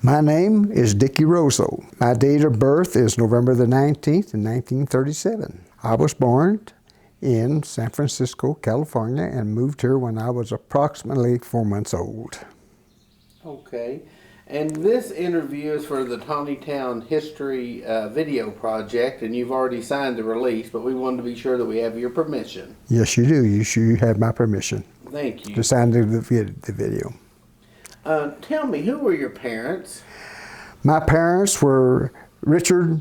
My name is Dickie Roso. My date of birth is November the 19th in 1937. I was born in San Francisco, California, and moved here when I was approximately 4 months old. Okay. And this interview is for the Tontitown History Video Project, and you've already signed the release, but we wanted to be sure that we have your permission. Yes, you do. You have my permission. Thank you. To sign the video. Tell me, who were your parents? My parents were Richard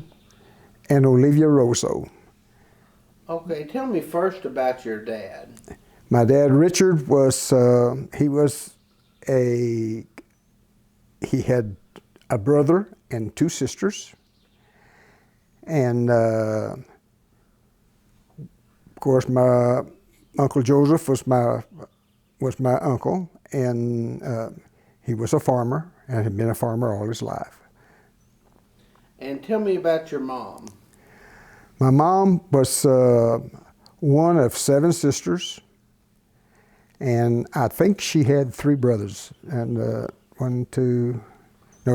and Olivia Roso. Okay, tell me first about your dad. My dad, Richard, he had a brother and 2 sisters, and of course my Uncle Joseph was my uncle, and he was a farmer and had been a farmer all his life. And tell me about your mom. My mom was one of 7 sisters, and I think she had 3 brothers, and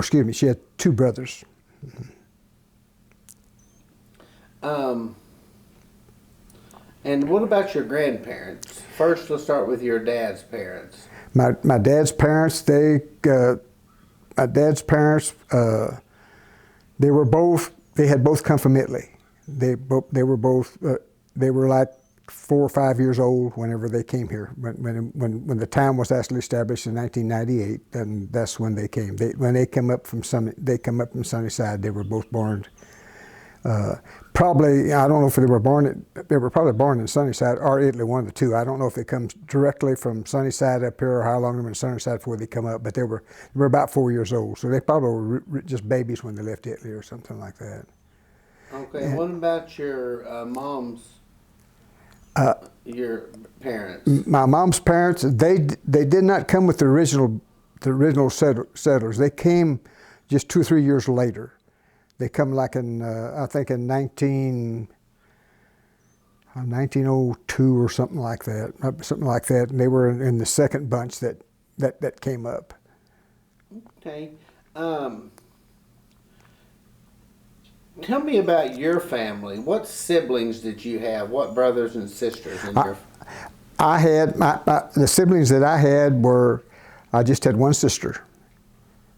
she had 2 brothers. And what about your grandparents? First, let's start with your dad's parents. My dad's parents, they had both come from Italy. They were like 4 or 5 years old whenever they came here. When the town was actually established in 1998, and that's when they came. When they come up from Sunnyside. They were both born. Probably, I don't know if they were born. They were probably born in Sunnyside or Italy, one of the two. I don't know if they come directly from Sunnyside up here or how long they were in Sunnyside before they come up. But they were about 4 years old, so they probably were just babies when they left Italy or something like that. Okay. And what about your your parents? My mom's parents, they did not come with the original settlers. They came just 2 or 3 years later. They come like in, I think in 1902 or something like that. And they were in the second bunch that came up. Okay. Tell me about your family. What siblings did you have? What brothers and sisters? I had, the siblings that I had were, I just had one sister.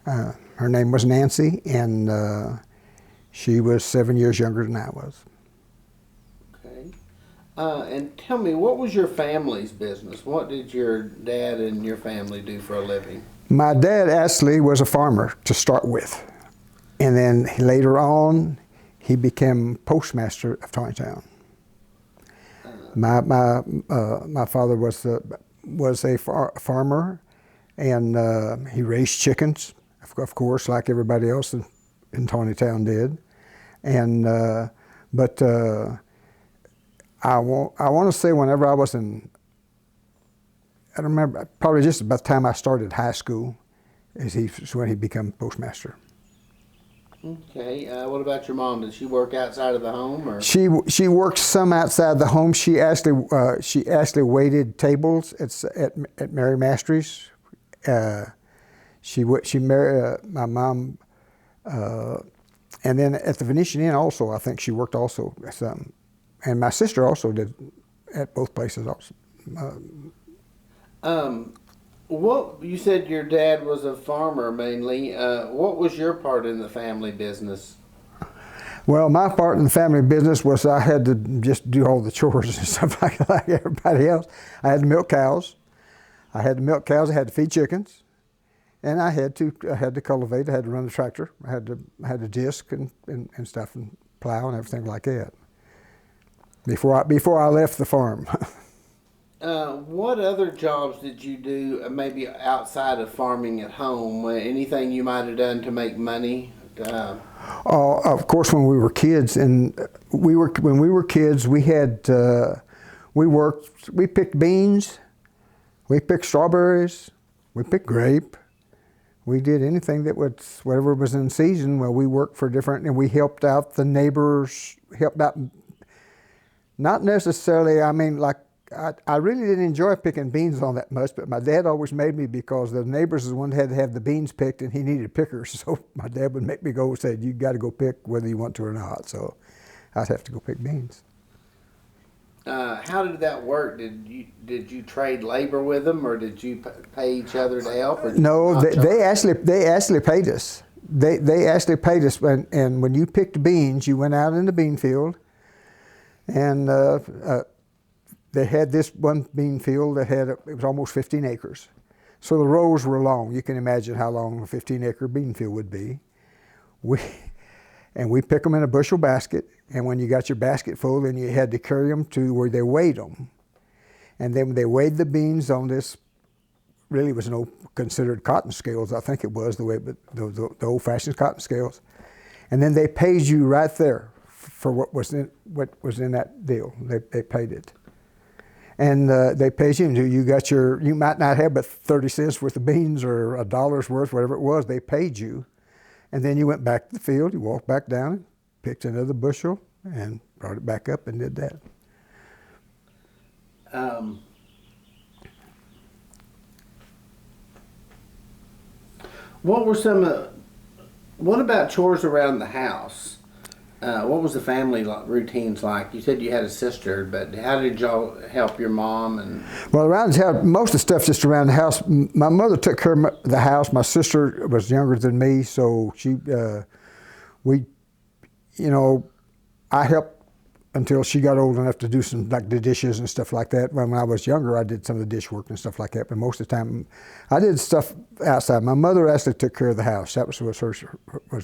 Her name was Nancy, and she was 7 years younger than I was. Okay. And tell me, what was your family's business? What did your dad and your family do for a living? My dad actually was a farmer to start with. And then later on, he became postmaster of Taneytown. My father was a farmer, and he raised chickens, of course, like everybody else in Taneytown did, and but I want to say whenever I was I don't remember, probably just about the time I started high school, is when he became postmaster. Okay. What about your mom? Did she work outside of the home, or? She worked some outside the home. She actually waited tables at Mary Mastrie's. She married my mom. And then at the Venetian Inn also, I think she worked also some. And my sister also did at both places also. What, you said your dad was a farmer mainly. What was your part in the family business? Well, my part in the family business was I had to just do all the chores and stuff like everybody else. I had to milk cows. I had to feed chickens. And I had to cultivate. I had to run the tractor. I had to disc and stuff and plow and everything like that. Before I left the farm. What other jobs did you do, maybe outside of farming at home? Anything you might have done to make money? Of course, when we were kids, we worked. We picked beans. We picked strawberries. We picked grape. We did anything whatever was in season. Well, we worked for different, and we helped out the neighbors, not necessarily, I mean, like I really didn't enjoy picking beans on that much, but my dad always made me because the neighbors was the one that had to have the beans picked, and he needed pickers. So my dad would make me go and say, "You got to go pick whether you want to or not." So I'd have to go pick beans. How did that work? Did you trade labor with them, or did you pay each other to help? Or No, they actually paid us. They actually paid us, and when you picked beans, you went out in the bean field, and they had this one bean field that it was almost 15 acres. So the rows were long. You can imagine how long a 15-acre bean field would be. We pick them in a bushel basket, and when you got your basket full, then you had to carry them to where they weighed them. And then when they weighed the beans on this, really was no considered cotton scales, I think it was the old-fashioned cotton scales. And then they paid you right there for what was in that deal. They paid it. And they paid you, and you might not have but 30 cents worth of beans or $1 worth, whatever it was, they paid you. And then you went back to the field, you walked back down, picked another bushel, and brought it back up and did that. What about chores around the house? What was the family routines like? You said you had a sister, but how did y'all help your mom? Well, around the house, most of the stuff just around the house. My mother took care of the house. My sister was younger than me, so I helped until she got old enough to do some, like, the dishes and stuff like that. When I was younger, I did some of the dish work and stuff like that, but most of the time, I did stuff outside. My mother actually took care of the house. That was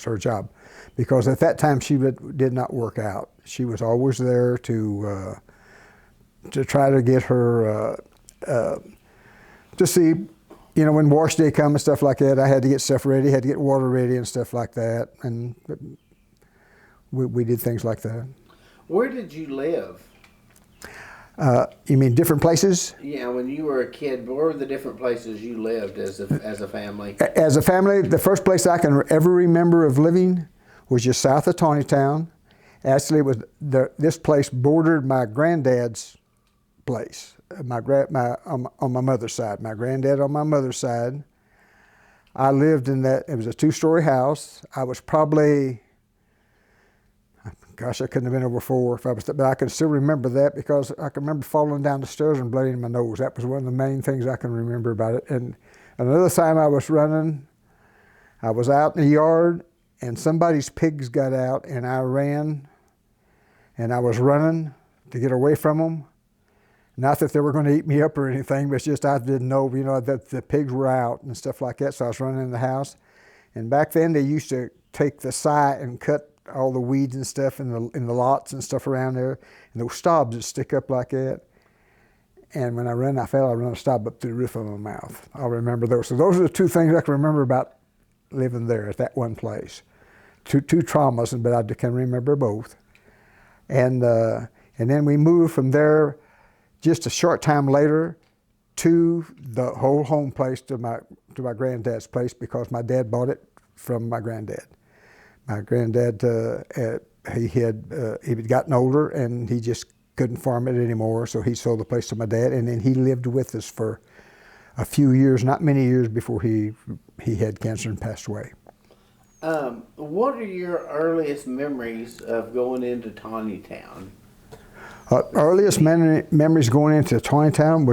her job, because at that time, she did not work out. She was always there to try to get her, to see, when wash day come and stuff like that, I had to get stuff ready, had to get water ready and stuff like that, and we did things like that. Where did you live? You mean different places? Yeah, when you were a kid, where were the different places you lived as a family? As a family, the first place I can ever remember of living was just south of Taneytown. Actually, this place bordered my granddad's place. On my mother's side. My granddad on my mother's side. I lived in that. It was a 2-story house. I was probably, gosh, I couldn't have been over 4 if I was, but I can still remember that because I can remember falling down the stairs and bleeding my nose. That was one of the main things I can remember about it. And another time I was running, I was out in the yard and somebody's pigs got out, and I ran, and I was running to get away from them. Not that they were going to eat me up or anything, but it's just I didn't know, that the pigs were out and stuff like that, so I was running in the house. And back then they used to take the scythe and cut all the weeds and stuff in the lots and stuff around there, and those stobs would stick up like that. And when I ran, I run a stob up through the roof of my mouth. I'll remember those. So those are the 2 things I can remember about living there at that one place. Two traumas, but I can remember both. And then we moved from there just a short time later to the whole home place, to my granddad's place, because my dad bought it from my granddad. My granddad, he had gotten older and he just couldn't farm it anymore, so he sold the place to my dad, and then he lived with us for a few years, not many years, before he had cancer and passed away. What are your earliest memories of going into Taneytown? Earliest memories going into Tontitown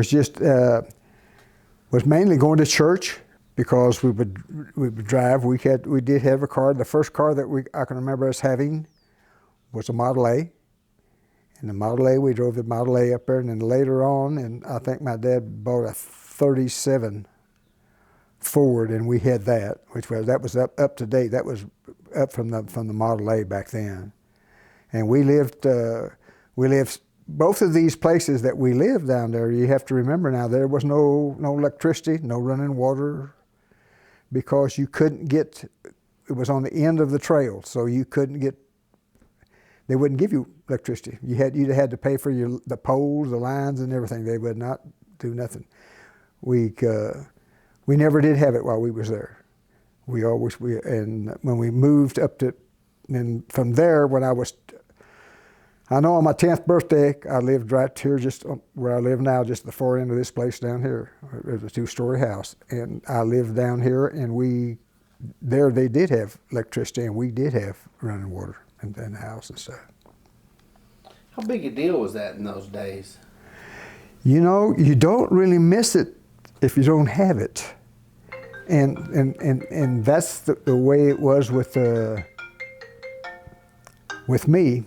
was mainly going to church, because we would drive. We did have a car. The first car that I can remember us having was a Model A. And the Model A, we drove the Model A up there, and then later on, and I think my dad bought a 37 Ford, and we had that, that was up to date. That was up from the Model A back then. And we lived both of these places that we lived down there. You have to remember now, there was no electricity, no running water, because you couldn't get. It was on the end of the trail, so you couldn't get. They wouldn't give you electricity. You'd had to pay for the poles, the lines, and everything. They would not do nothing. We never did have it while we was there. And when we moved up to, and from there, when I was I know on my 10th birthday, I lived right here, just where I live now, just at the far end of this place down here. It was a 2-story house, and I lived down here, and there they did have electricity, and we did have running water in the house and stuff. How big a deal was that in those days? You know, you don't really miss it if you don't have it, and that's the way it was with me.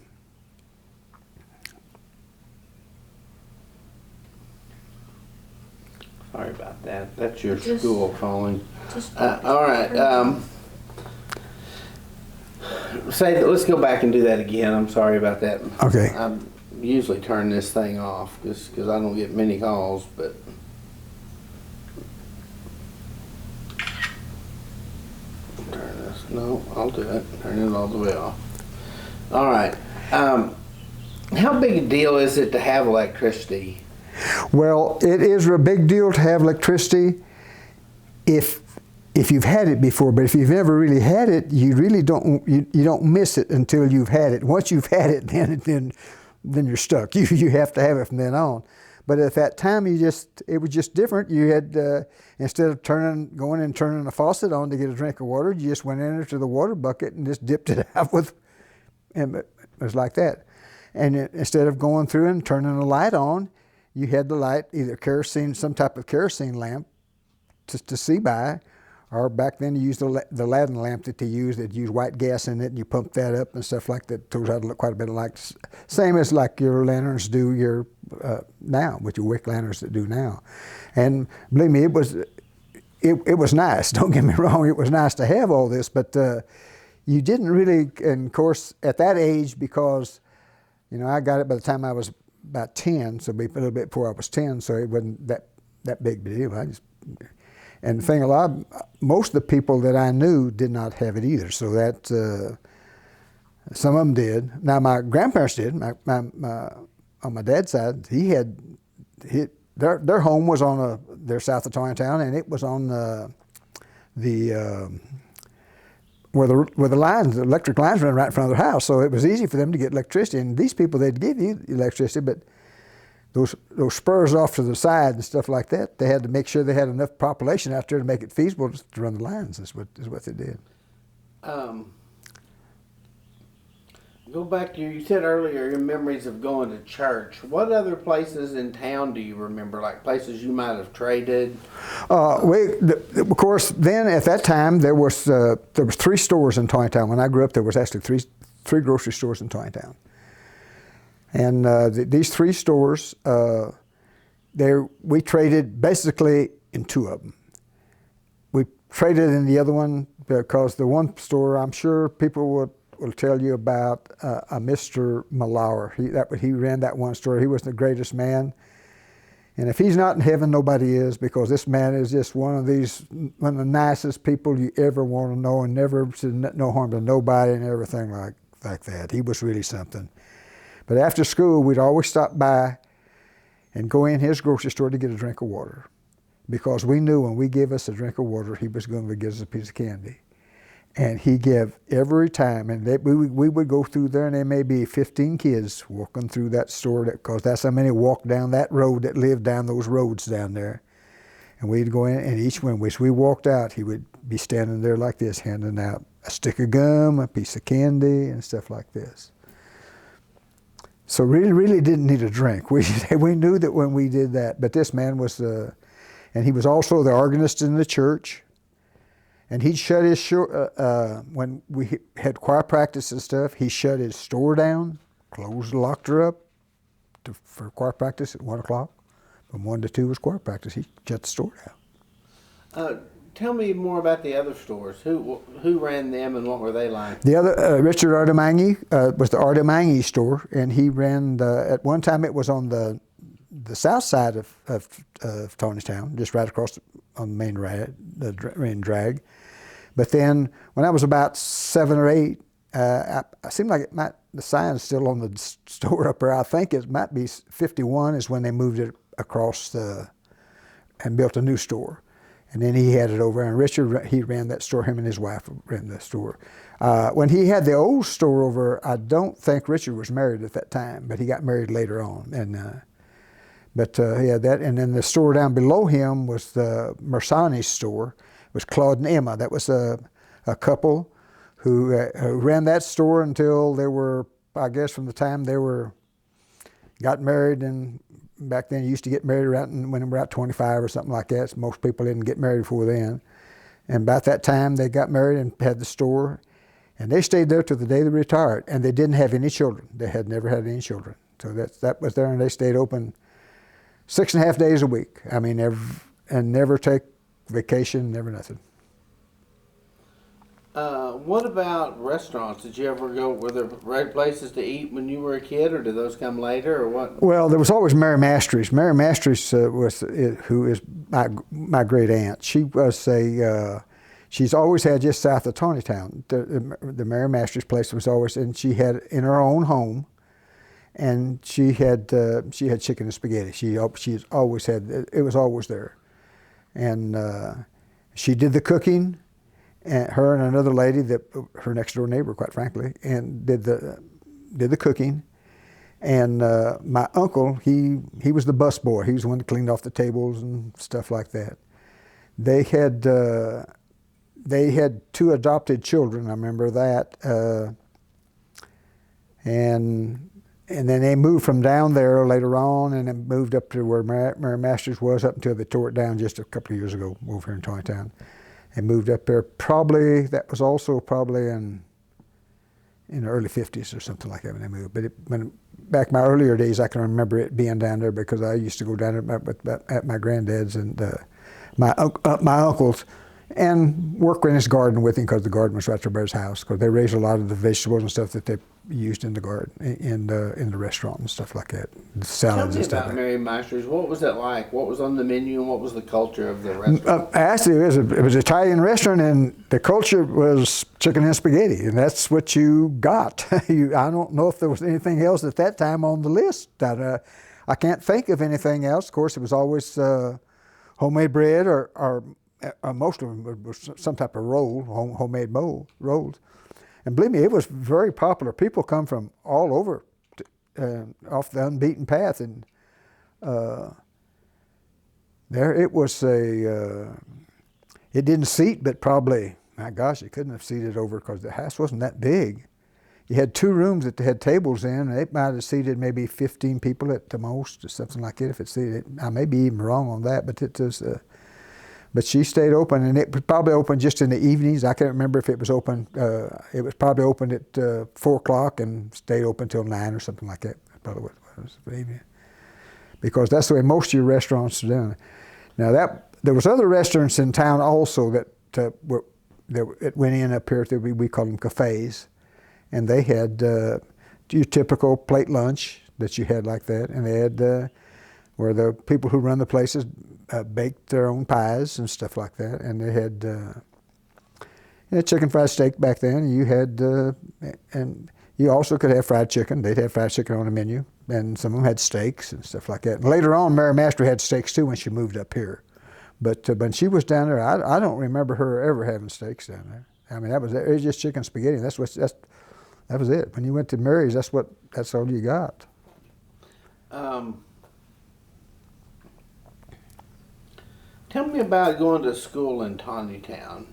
Sorry about that. That's your school calling. All right. Let's go back and do that again. I'm sorry about that. Okay. I usually turn this thing off because I don't get many calls, but. Turn this. No, I'll do it. Turn it all the way off. All right. How big a deal is it to have electricity? Well, it is a big deal to have electricity if you've had it before, but if you've never really had it, you really don't miss it until you've had it. Once you've had it, then you're stuck. You have to have it from then on. But at that time, it was just different. You had instead of going and turning the faucet on to get a drink of water, you just went into the water bucket and just dipped it out and it was like that. And instead of going through and turning the light on, you had the light, either kerosene, some type of kerosene lamp to see by, or back then you used the Aladdin lamp that they used white gas in it, and you pump that up and stuff like that. Those had quite a bit of light. Same as like your lanterns do now, with your wick lanterns that do now. And believe me, it was nice. Don't get me wrong, it was nice to have all this, but you didn't really, and of course, at that age, because, you know, I got it by the time I was about 10, so a little bit before I was 10, so it wasn't that big a deal. And the thing, most of the people that I knew did not have it either, so that some of them did. Now my grandparents did. On my dad's side, their home was they're south of Tontitown, and it was on where the electric lines ran right in front of their house, so it was easy for them to get electricity. And these people, they'd give you electricity, but those spurs off to the side and stuff like that, they had to make sure they had enough population out there to make it feasible to run the lines. Is what they did. Go back to you said earlier your memories of going to church. What other places in town do you remember, like places you might have traded? Of course, then at that time there was 3 stores in Tontitown. When I grew up, there was actually three grocery stores in Tontitown. And these 3 stores, we traded basically in 2 of them. We traded in the other one because the one store, I'm sure people will tell you about a Mr. Malauer. He ran that one store. He was the greatest man. And if he's not in heaven, nobody is, because this man is just one of the nicest people you ever want to know, and never said no harm to nobody and everything like that. He was really something. But after school, we'd always stop by and go in his grocery store to get a drink of water, because we knew when we gave us a drink of water, he was going to give us a piece of candy. And he gave every time, and we would go through there, and there may be 15 kids walking through that store, because that's how many walked down that road that lived down those roads down there. And we'd go in, and each one, as we walked out, he would be standing there like this, handing out a stick of gum, a piece of candy, and stuff like this. So really didn't need a drink. We knew that when we did that. But this man was, and he was also the organist in the church. And he'd shut his when we had choir practice and stuff, he shut his store down, locked her up for choir practice at 1 o'clock. From 1 to 2 was choir practice. He shut the store down. Tell me more about the other stores. Who ran them, and what were they like? The other, Richard Ardemangi, was the Ardemangi store, and he ran, at one time it was on the south side of Tontitown, just right across on the main drag. But then when I was about 7 or 8, it seemed like the sign's still on the store up there. I think it might be 51 is when they moved it across and built a new store. And then he had it over, and Richard, he ran that store. Him and his wife ran the store. When he had the old store over, I don't think Richard was married at that time, but he got married later on. And he had that. And then the store down below him was the Mersani's store. It was Claude and Emma. That was a couple who ran that store until they were, I guess, from the time they got married. And back then, you used to get married when they were about 25 or something like that. So most people didn't get married before then. And about that time, they got married and had the store. And they stayed there till the day they retired. And they didn't have any children. They had never had any children. So that was there, and they stayed open 6.5 days a week. I mean, never take vacation, never nothing. What about restaurants? Did you ever go? Were there right places to eat when you were a kid, or did those come later, or what? Well, there was always Mary Masters. Mary Masters who is my great aunt. She was she's always had just south of Tontitown. The Mary Masters place was always, and she had in her own home, and she had chicken and spaghetti. She's always had it was always there, and she did the cooking. And her and another lady, her next door neighbor, quite frankly, and did the cooking. And my uncle, he was the bus boy. He was the one that cleaned off the tables and stuff like that. They had 2 adopted children. I remember that. And then they moved from down there later on, and then moved up to where Mary Masters was up until they tore it down just a couple of years ago over here in Tontitown. And moved up there. That was also probably in the early 50s or something like that when they moved. But back in my earlier days, I can remember it being down there because I used to go down there at my granddad's and my uncle's and work in his garden with him because the garden was right there by his house because they raised a lot of the vegetables and stuff that they used in the garden, in the restaurant and stuff like that, the salads and stuff. Tell me about Mary Masters. What was that like? What was on the menu and what was the culture of the restaurant? Actually, it was an Italian restaurant, and the culture was chicken and spaghetti, and that's what you got. I don't know if there was anything else at that time on the list. I can't think of anything else. Of course, it was always homemade bread or most of them was some type of roll, homemade rolls. And believe me, it was very popular. People come from all over off the unbeaten path. And there it was it didn't seat, but probably, my gosh, it couldn't have seated over because the house wasn't that big. You had 2 rooms that they had tables in, and it might have seated maybe 15 people at the most or something like that if it seated. I may be even wrong on that, but it was... But she stayed open, and it was probably open just in the evenings. I can't remember if it was open. It was probably open at 4 o'clock and stayed open till 9 or something like that. Probably what it was for the evening. Because that's the way most of your restaurants are done. Now there was other restaurants in town also that went in up here. We call them cafes, and they had your typical plate lunch that you had like that, and they had where the people who run the places baked their own pies and stuff like that, and they had chicken fried steak back then. And you had and you also could have fried chicken. They'd have fried chicken on the menu, and some of them had steaks and stuff like that. And later on, Mary Master had steaks too when she moved up here, but when she was down there, I don't remember her ever having steaks down there. I mean, it was just chicken spaghetti. That was it. When you went to Mary's, that's all you got. Tell me about going to school in Taneytown.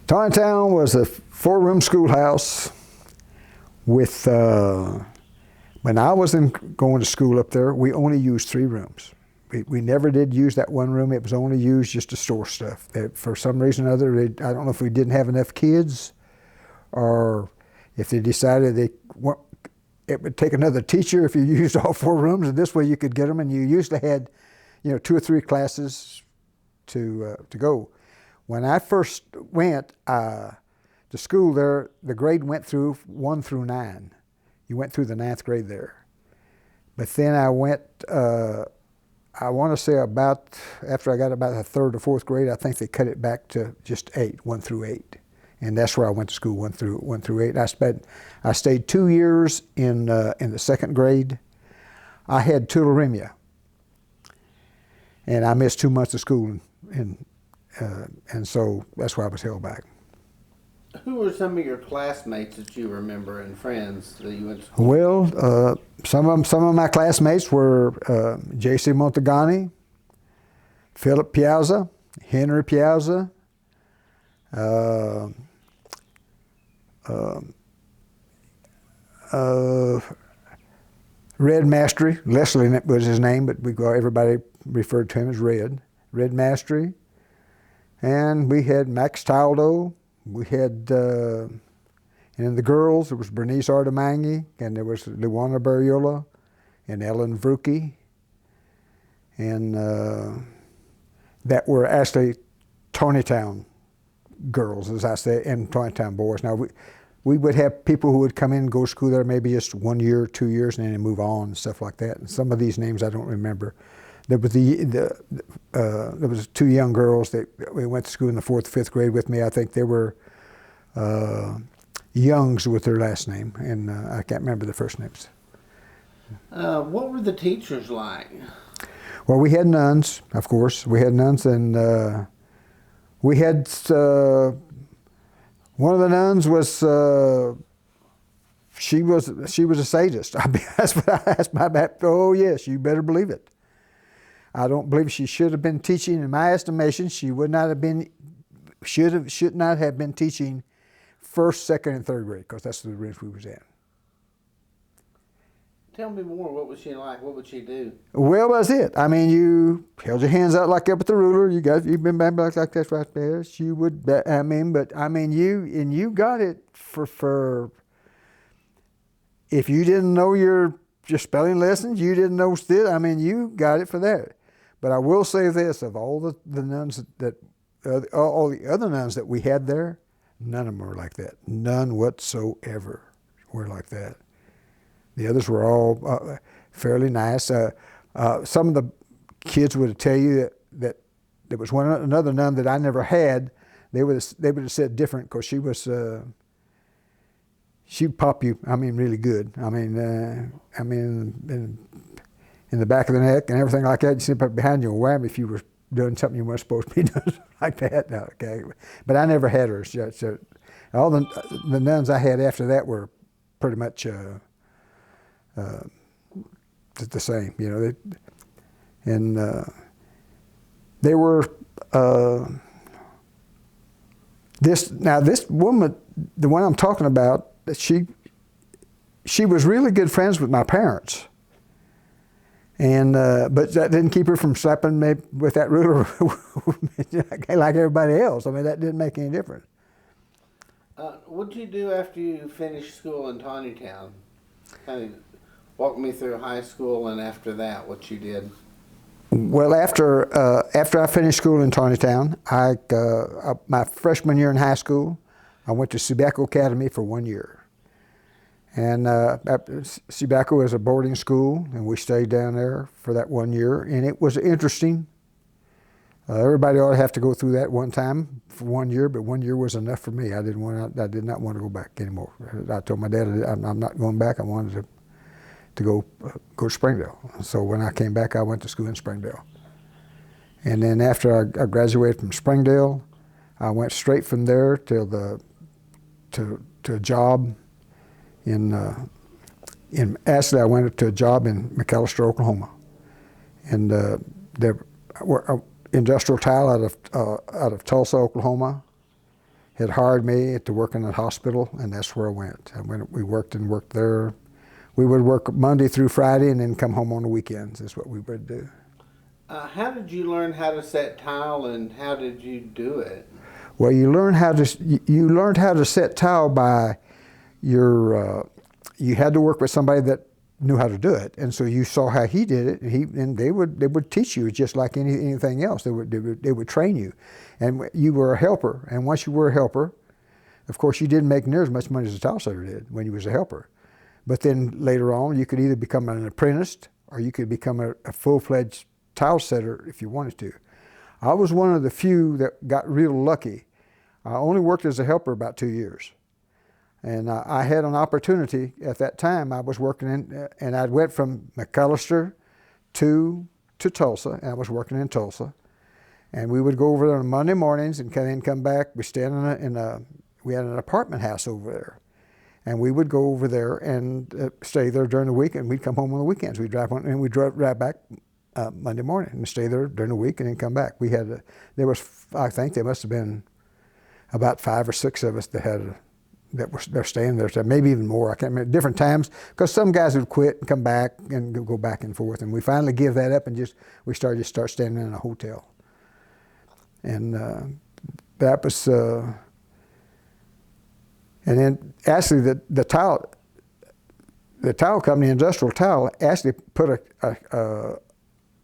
Taneytown was a 4-room schoolhouse with, when I was going to school up there, we only used 3 rooms. We never did use that 1 room. It was only used just to store stuff. For some reason or other, I don't know if we didn't have enough kids or if they decided it would take another teacher if you used all 4 rooms, and this way you could get them, and you usually had 2 or 3 classes to go. When I first went to school there, the grade went through 1 through 9. You went through the 9th grade there. But then I went, I want to say about, after I got about the 3rd or 4th grade, I think they cut it back to just 8, 1 through 8. And that's where I went to school, 1 through 8. I stayed 2 years in the 2nd grade. I had tularemia. And I missed 2 months of school and so that's why I was held back. Who were some of your classmates that you remember and friends that you went to school? Well, some of my classmates were J.C. Montagani, Philip Piazza, Henry Piazza, Red Mastery. Leslie was his name, but everybody referred to him as Red. Red Mastery. And we had Max Taldo. We had, and the girls, there was Bernice Artemangi, and there was Luana Barriola, and Ellen Vruki. And that were actually Taneytown girls, as I say, and Tontitown boys. Now, we would have people who would come in and go to school there maybe just 1 year, 2 years, and then move on and stuff like that. And some of these names I don't remember. There was there was two young girls that we went to school in the 4th, 5th grade with me. I think they were Youngs with their last name, and I can't remember the first names. What were the teachers like? Well, we had nuns, of course. We had nuns, and we had one of the nuns was she was a sadist. That's my bad. Oh yes, you better believe it. I don't believe she should have been teaching. In my estimation, she should not have been teaching 1st, 2nd, and 3rd grade, because that's the range we was in. Tell me more. What was she like? What would she do? Well, that's it. I mean, you held your hands out like that with the ruler. You've been back like that right there. She would. You got it for. If you didn't know your spelling lessons, you didn't know still. I mean, you got it for that. But I will say this: of all the nuns all the other nuns that we had there, none of them were like that. None whatsoever were like that. The others were all fairly nice. Some of the kids would tell you that there was another nun that I never had. They would have said different, because she'd pop you. I mean, really good. I mean, in the back of the neck and everything like that. You sit up behind you and wham if you were doing something you weren't supposed to be doing like that. No, okay, but I never had her. So all the nuns I had after that were pretty much. The same, you know, they were this woman, the one I'm talking about, she was really good friends with my parents, and but that didn't keep her from slapping me with that ruler like everybody else. I mean, that didn't make any difference. What did you do after you finished school in Taneytown? Kind of walk me through high school, and after that, what you did. Well, after I finished school in Taneytown, my freshman year in high school, I went to Subiaco Academy for 1 year. And Subiaco is a boarding school, and we stayed down there for that 1 year, and it was interesting. Everybody ought to have to go through that one time for 1 year, but 1 year was enough for me. I did not want to go back anymore. I told my dad I'm not going back. I wanted to go to Springdale. So when I came back, I went to school in Springdale. And then after I graduated from Springdale, I went straight from there to a job actually I went to a job in McAllister, Oklahoma. And there were industrial tile out of Tulsa, Oklahoma, had hired me to work in a hospital, and that's where I went. We worked there. We would work Monday through Friday and then come home on the weekends is what we would do. How did you learn how to set tile, and how did you do it? Well, you learned how to set tile by you had to work with somebody that knew how to do it, and so you saw how he did it, and they would teach you just like anything else. They would train you, and you were a helper. And once you were a helper, of course, you didn't make near as much money as a tile setter did when you was a helper. But then later on, you could either become an apprentice or you could become a full-fledged tile setter if you wanted to. I was one of the few that got real lucky. I only worked as a helper about 2 years. And I had an opportunity at that time. I was working and I went from McAllister to Tulsa, and I was working in Tulsa. And we would go over there on Monday mornings and then come back. We stayed we had an apartment house over there. And we would go over there and stay there during the week, and we'd come home on the weekends. We'd drive on, and we'd drive back Monday morning and stay there during the week and then come back. I think there must have been about 5 or 6 of us that were staying there, so maybe even more. I can't remember, different times, because some guys would quit and come back and go back and forth. And we finally give that up and we started staying in a hotel. And that was, and then actually the tile company, Industrial Tile, actually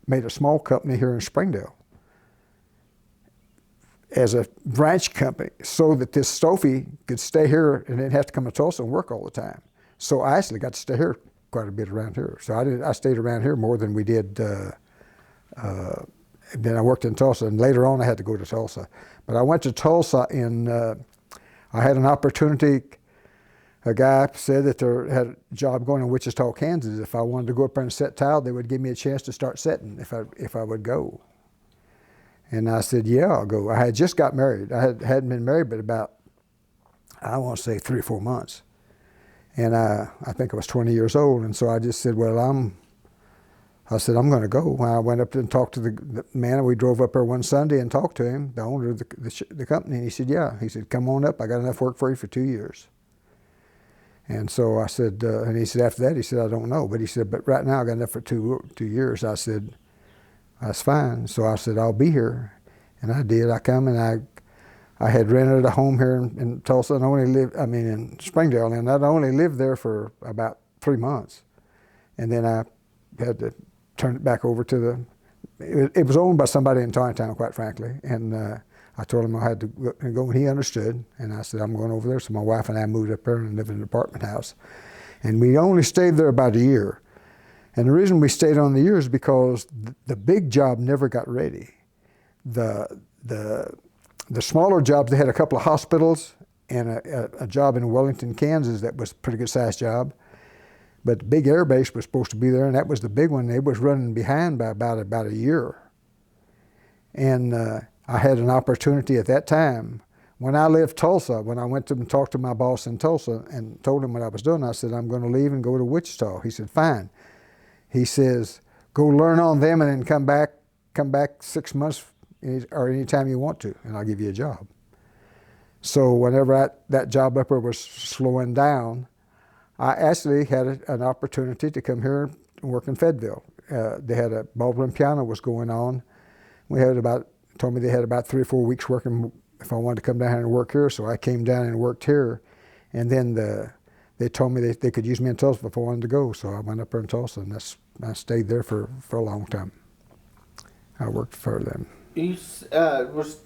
made a small company here in Springdale as a branch company, so that this Stoffe could stay here and didn't have to come to Tulsa and work all the time. So I actually got to stay here quite a bit around here. So I stayed around here more than we did. Then I worked in Tulsa, and later on I had to go to Tulsa. But I went to Tulsa I had an opportunity. A guy said that there had a job going in Wichita, Kansas. If I wanted to go up there and set tile, they would give me a chance to start setting if I would go. And I said, yeah, I'll go. I had just got married. I hadn't been married but about, I want to say 3 or 4 months. And I think I was 20 years old. And so I just said, well, I'm going to go. I went up and talked to the man. We drove up there one Sunday and talked to him, the owner of the company. And he said, yeah. He said, come on up. I got enough work for you for 2 years. And so I said, and he said, after that, he said, I don't know. But he said, but right now I got enough for 2 years. I said, that's fine. So I said, I'll be here. And I did. I come, and I had rented a home here in Tulsa and in Springdale, and I'd only lived there for about 3 months. And then I had to turn it back over to it was owned by somebody in Taneytown, quite frankly. And I told him I had to go, and he understood. And I said, I'm going over there. So my wife and I moved up there and lived in an apartment house. And we only stayed there about a year. And the reason we stayed on the year is because the big job never got ready. The smaller jobs, they had a couple of hospitals and a job in Wellington, Kansas that was a pretty good sized job. But the big air base was supposed to be there, and that was the big one. It was running behind by about a year. And I had an opportunity at that time. When I left Tulsa, when I went to and talked to my boss in Tulsa and told him what I was doing, I said, I'm going to leave and go to Wichita. He said, fine. He says, go learn on them and then come back 6 months or any time you want to, and I'll give you a job. So whenever that job up there was slowing down, I actually had an opportunity to come here and work in Fayetteville. They had a Baldwin piano was going on. Told me they had about 3 or 4 weeks working if I wanted to come down here and work here. So I came down and worked here, and then they told me they could use me in Tulsa if I wanted to go. So I went up there in Tulsa, and I stayed there for a long time. I worked for them. You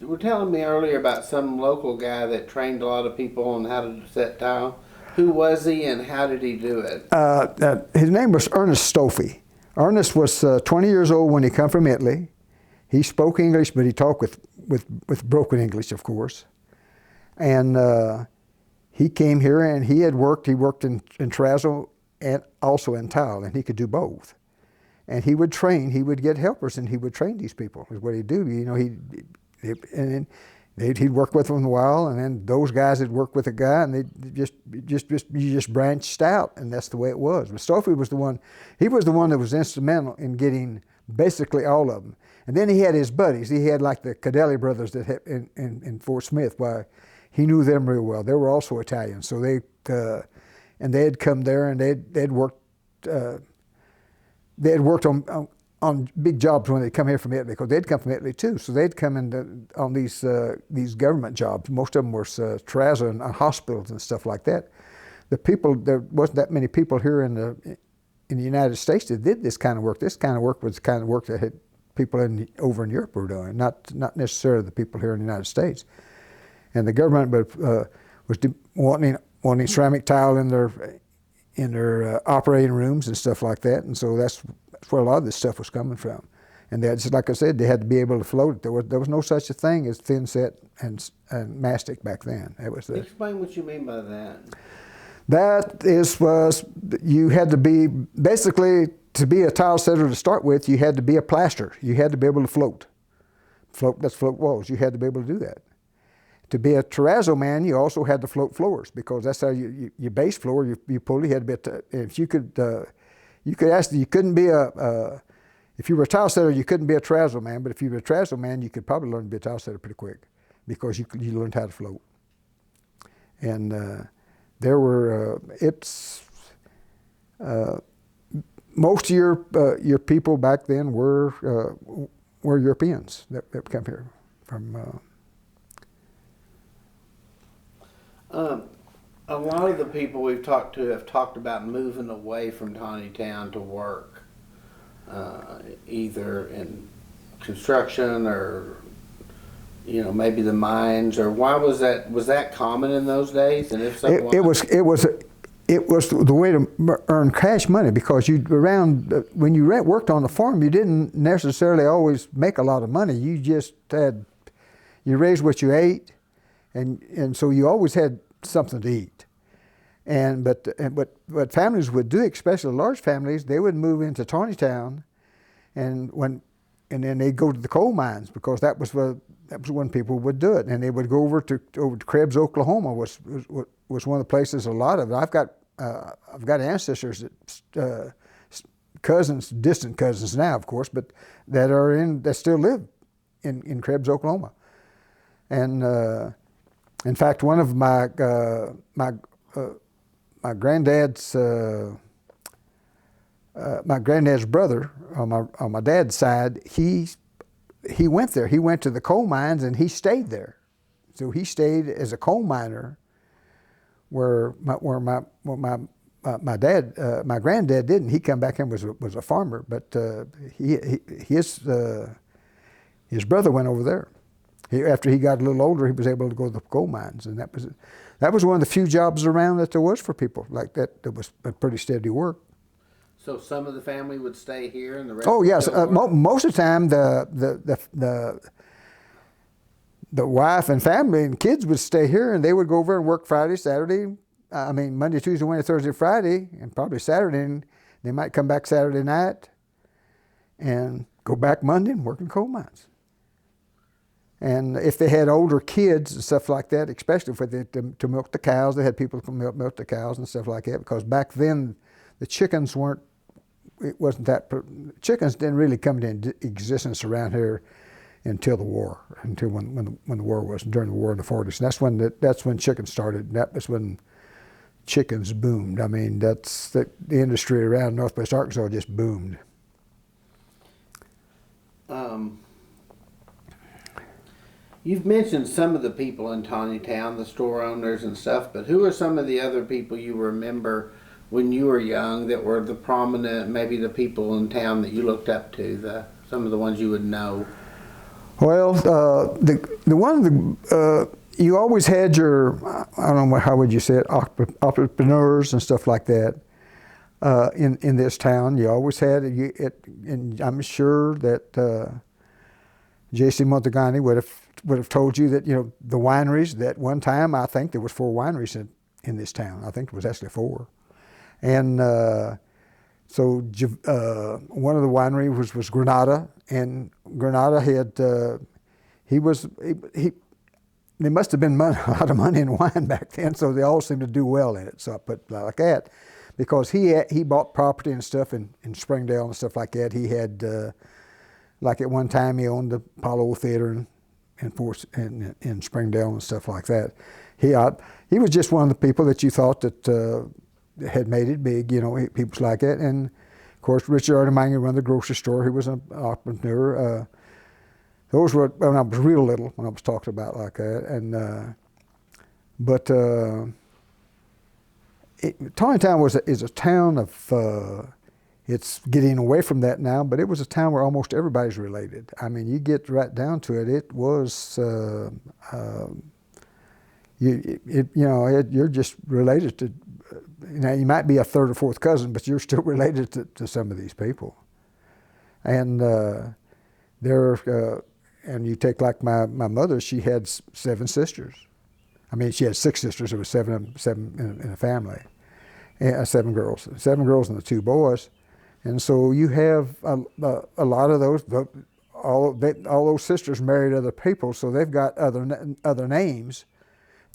were telling me earlier about some local guy that trained a lot of people on how to set tile. Who was he, and how did he do it? His name was Ernest Stoffe. Ernest was 20 years old when he come from Italy. He spoke English, but he talked with broken English, of course. And he came here, and he worked in terrazzo and also in tile, and he could do both. And he would get helpers, and he would train these people, is what he'd do. You know, he'd work with them a while, and then those guys would work with a guy, and you just branched out, and that's the way it was. But Stoffe was the one that was instrumental in getting basically all of them. And then he had his buddies. He had like the Cadelli brothers that had in Fort Smith. Why, he knew them real well. They were also Italian, so they had come there, and they'd worked on big jobs when they come here from Italy, because they'd come from Italy too. So they'd come on these government jobs. Most of them were terrazzo and hospitals and stuff like that. There wasn't that many people here in the United States that did this kind of work. This kind of work was the kind of work that had people over in Europe were doing, not necessarily the people here in the United States. And the government was wanting ceramic tile in their operating rooms and stuff like that. And so that's where a lot of this stuff was coming from. And just like I said, they had to be able to float it. There was no such a thing as thin set and mastic back then. Explain what you mean by that. You had to be, basically, to be a tile setter to start with, you had to be a plaster. You had to be able to float That's float walls. You had to be able to do that. To be a terrazzo man, you also had to float floors, because that's how your base floor, you pulley had to be, if you could ask, you couldn't be if you were a tile setter, you couldn't be a terrazzo man, but if you were a terrazzo man, you could probably learn to be a tile setter pretty quick, because you learned how to float. And there were, most of your people back then were Europeans that come here from. A lot of the people we've talked to have talked about moving away from Taneytown to work, either in construction or, maybe the mines. Or why was that? Was that common in those days? And if so, why? It was the way to earn cash money, because when you worked on the farm, you didn't necessarily always make a lot of money. You just you raised what you ate, and so you always had something to eat. But what families would do, especially large families, they would move into Taneytown, and then they'd go to the coal mines, because that was when people would do it. And they would go over to Krebs, Oklahoma, was one of the places. A lot of it. I've got ancestors that cousins, distant cousins now, of course, but that still live in Krebs, Oklahoma. And in fact, one of my granddad's brother on my dad's side, he went there. He went to the coal mines and he stayed there. So he stayed as a coal miner, where my granddad didn't. He come back and was a farmer, but his brother went over there. After he got a little older, he was able to go to the coal mines, and that was one of the few jobs around that there was for people like that. That was a pretty steady work. So some of the family would stay here, and the rest. Oh yes, most of the time the wife and family and kids would stay here, and they would go over and work Friday, Saturday. Monday, Tuesday, Wednesday, Thursday, Friday, and probably Saturday. And they might come back Saturday night, and go back Monday and work in coal mines. And if they had older kids and stuff like that, especially to milk the cows, they had people to milk the cows and stuff like that, because back then the chickens chickens didn't really come into existence around here until the war, when the war was, during the war in the 40s. And that's when chickens started. That was when chickens boomed. That's the industry around Northwest Arkansas just boomed. You've mentioned some of the people in Taneytown, the store owners and stuff, but who are some of the other people you remember when you were young that were the prominent, maybe the people in town that you looked up to, some of the ones you would know? Well, you always had your, I don't know, how would you say it, entrepreneurs and stuff like that in this town. You always had it, and I'm sure that J.C. Montagani would have told you that, the wineries, that one time I think there was 4 wineries in this town. I think it was actually 4. And so one of the wineries was Granada, and Granada had, there must have been a lot of money in wine back then, so they all seemed to do well in it. So I put like that, because he bought property and stuff in Springdale and stuff like that. He had, like at one time, he owned the Apollo Theater in Springdale and stuff like that. He was just one of the people that you thought that had made it big, people like that. And of course, Richard Erdemeinger ran the grocery store. He was an entrepreneur. Those were when I was real little, when I was talking about like that. And Tontitown is a town of. It's getting away from that now, but it was a town where almost everybody's related. You get right down to it. It was, you're just related to. You might be a third or fourth cousin, but you're still related to some of these people. And and you take like my mother. She had 7 sisters. She had 6 sisters. There was seven in a family. 7 girls and the 2 boys. And so you have a lot of those. all those sisters married other people, so they've got other names.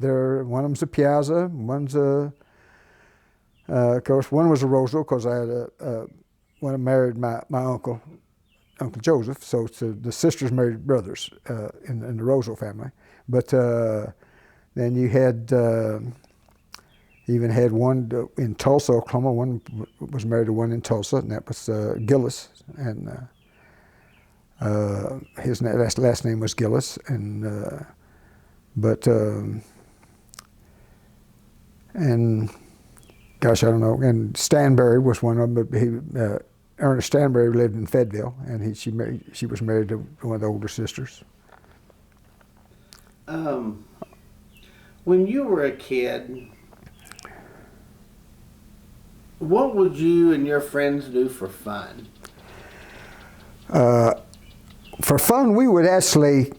One of them's a Piazza, one's a of course, one was a Roso because I had when I married my uncle, Uncle Joseph. So the sisters married brothers in the Roso family. But then you had even had one in Tulsa, Oklahoma. One was married to one in Tulsa, and that was Gillis, and his last name was Gillis. And and gosh, I don't know. And Stanberry was one of them. But Ernest Stanberry lived in Fayetteville, and she was married to one of the older sisters. When you were a kid, what would you and your friends do for fun? For fun, we would actually.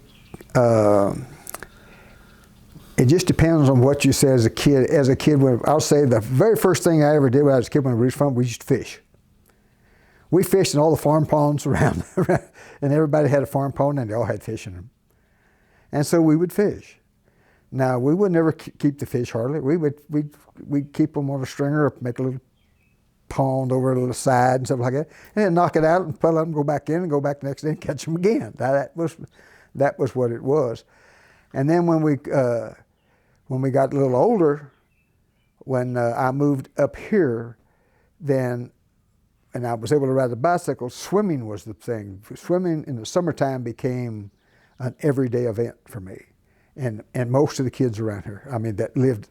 It just depends on what you say as a kid. As a kid, I'll say the very first thing I ever did when I was a kid when we was fun, we used to fish. We fished in all the farm ponds around, and everybody had a farm pond, and they all had fish in them. And so we would fish. Now we would never keep the fish hardly. We'd keep them on a stringer, or make a little pond over the side and stuff like that, and then knock it out and pull up and go back in and go back the next day and catch them again. That was what it was. And then when we got a little older, when I moved up here, and I was able to ride the bicycle, swimming was the thing. Swimming in the summertime became an everyday event for me, and most of the kids around here, I mean, that lived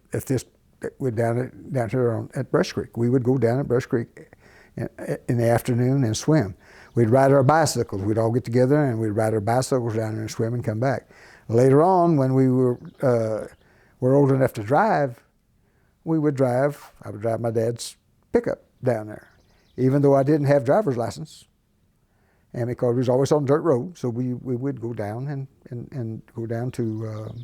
down here at Brush Creek. We would go down at Brush Creek in the afternoon and swim. We'd ride our bicycles. We'd all get together and we'd ride our bicycles down there and swim and come back. Later on, when we were old enough to drive, I would drive my dad's pickup down there, even though I didn't have driver's license, and because we was always on dirt road, so we would go down and go down to,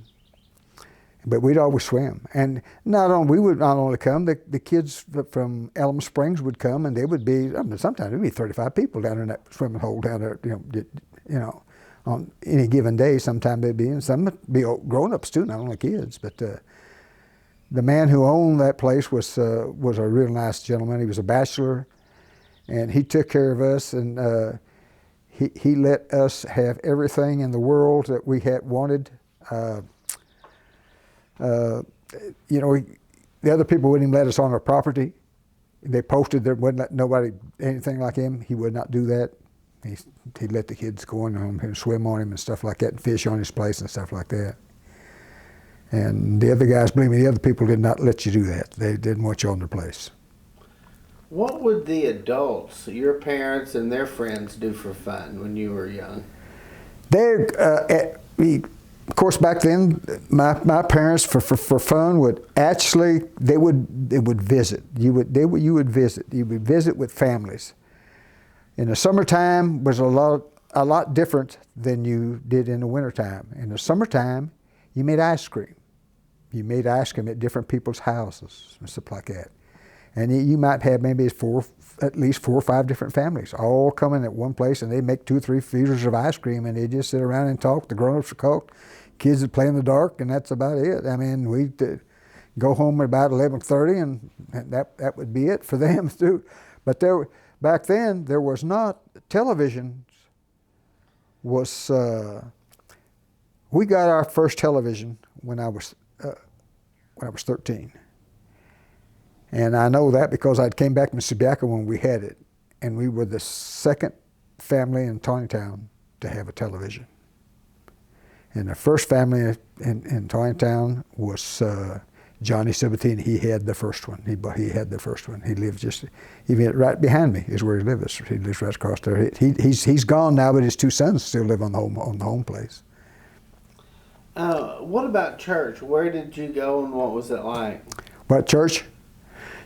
but we'd always swim. And we would not only come, the kids from Elm Springs would come, and they would be, sometimes there'd be 35 people down in that swimming hole down there, on any given day. Sometimes they'd be, and some would be grown-ups too, not only kids. But the man who owned that place was a real nice gentleman. He was a bachelor, and he took care of us, and he let us have everything in the world that we had wanted. The other people wouldn't even let us on our property. They posted there wouldn't let nobody anything like him. He would not do that. He'd let the kids go on him and swim on him and stuff like that, and fish on his place and stuff like that. And the other guys, believe me, the other people did not let you do that. They didn't want you on their place. What would the adults, your parents and their friends, do for fun when you were young? Of course, back then, my parents for fun would actually they would visit. You would visit with families. In the summertime was a lot different than you did in the wintertime. In the summertime, you made ice cream. You made ice cream at different people's houses and stuff like that. And you might have maybe at least 4 or 5 different families all coming at one place, and they make 2 or 3 feeders of ice cream, and they just sit around and talk. The grown-ups would talk, kids would play in the dark, and that's about it. I mean, we'd go home at about 11:30, and that would be it for them too. But back then, there was not television. We got our first television when I was 13. And I know that because I came back from Subiaco when we had it. And we were the second family in Taneytown to have a television. And the first family in Tontitown was Johnny Sabatini. He had the first one. He had the first one. He lived right behind me is where he lives. He lives right across there. He's gone now, but his 2 sons still live on the home place. What about church? Where did you go and what was it like? What, church?